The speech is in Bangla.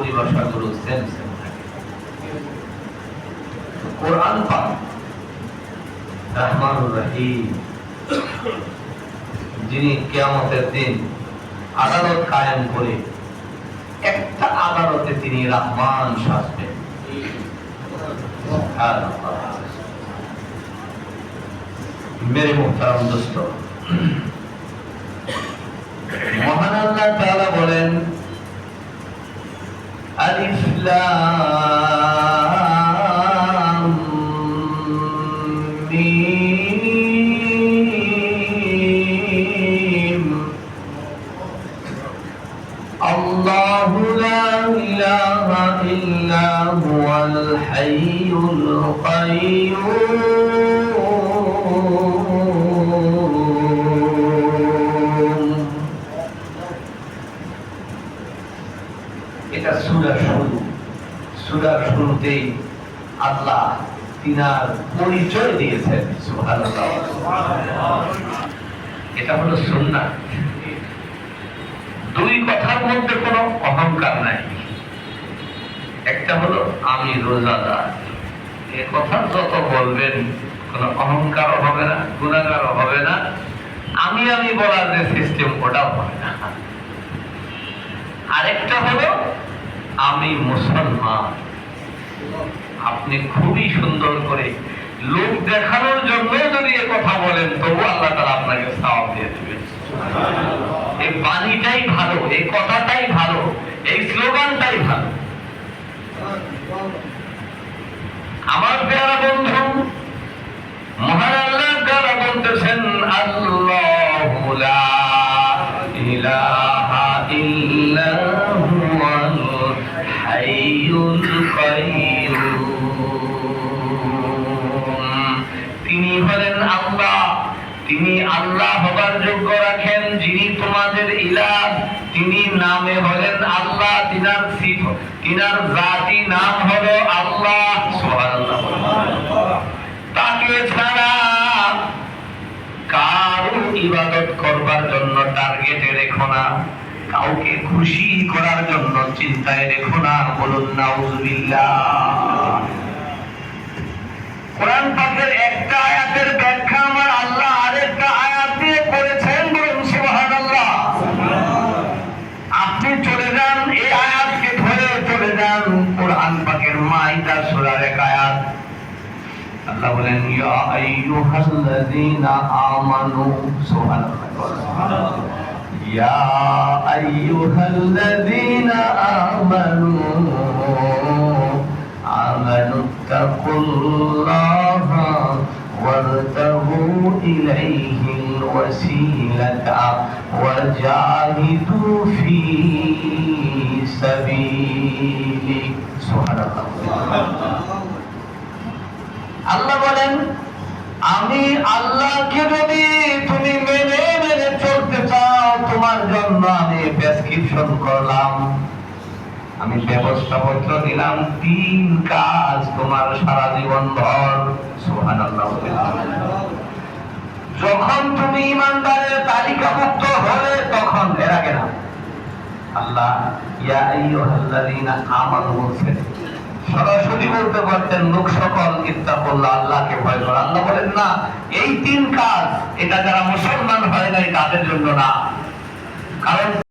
পরিভাষাগুলো সেম সেম থাকে। কোরআন পাক রহমানুর রহিম, যিনি কিয়ামতের দিন আদালত কায়েম করে একটা আদালতে তিনি রহমান শাসবেন। মেরে মুহতারাম দোস্ত, মহান আল্লাহ তাআলা বলেন আলিফ লাম মিম আল্লাহু লা ইলাহা ইল্লা হুয়াল হাইয়ুল কাইয়্যুম। এটা সূরার শুরু। সূরার শুরুতেই আল্লাহ তিনার পরিচয় দিয়েছেন। সুবহানাল্লাহ। এটা হলো সুন্নাহ। দুই কথার মধ্যে কোনো অহংকার নাই। একটা হলো আমি রোজাদার, এ কথা যত বলবেন কোনো অহংকার হবে না, গুনাহগার হবে না, আমি বলার যে সিস্টেম ওটাও হবে না। আরেকটা হলো আমি মুসলমান। আপনি খুবই সুন্দর করে লোক দেখানোর জন্য যদি এ কথা বলেন, তবু আল্লাহ তাআলা আপনাকে সওয়াব দিয়ে দিবেন। এই বাণীটাই ভালো, এই কথাটাই ভালো, এই স্লোগানটাই ভালো। আমার প্রিয় বন্ধু, মহান আল্লাহ তাআলা বলতেছেন আল্লাহু লা ইলাহা ইল্লা হুয়াল হাইয়ুল কাইয়্যুম। তিনি হলেন আল্লাহ, তিনি আল্লাহ হবার যোগ্য রাখেন, যিনি তোমাদের ইলাহ। তিনি নামে হলেন আল্লাহ, তিনার সিফত, তিনার জাতি নাম হলো আল্লাহ। সুবহানাল্লাহ। তাকে ছাড়া কারো ইবাদত করবার জন্য টার্গেটে রেখো না, কাউকে খুশি করার জন্য চিন্তায় রেখো না। বলুন নাউযুবিল্লাহ। কোরআন পাকের একটা আয়াতের ব্যাখ্যা আমার আল্লাহ আরেকটা আয়াত দিয়ে করেছেন। বলুন সুবহানাল্লাহ। আপনি চলে যান এই আয়াতকে ধরে, চলে যান কোরআন পাকের মাইদা সূরার এক আয়াত। আল্লাহ বলেন ইয়া আইয়ুহাল্লাযীনা আমানু। সুবহানাল্লাহ। ইয়া আইয়ুহাল্লাযীনা আমানু আমানুত্তাকুল্লাহা ওয়াবতাগু ইলাইহিল ওয়াসিলাতা ওয়াজাহিদু ফী সাবিলি। সুবহানাল্লাহ। আল্লাহ বলেন আমি আল্লাহকে যদি তুমি মেনে মেনে চলতে চাও, তোমার জন্য আমি প্রেসক্রিপশন করলাম, আমি ব্যবস্থাপত্র দিলাম, 3 কাজ তোমার সারা জীবন ভর। সুবহানাল্লাহ। যখন তুমি ঈমানদারের তালিকাভুক্ত হলে তখন, এর আগে না। আল্লাহ ইয়া আইয়ুহাল্লাযীনা আমানু বলছেন, সরাসরি বলতে পারতেন লোক সকল ইত্তাকুল্লাহ, আল্লাহকে ভয় করো। আল্লাহ বলেন না, এই 3 কাজ এটা যারা মুসলমান হয় নাই তাদের জন্য না। কারণ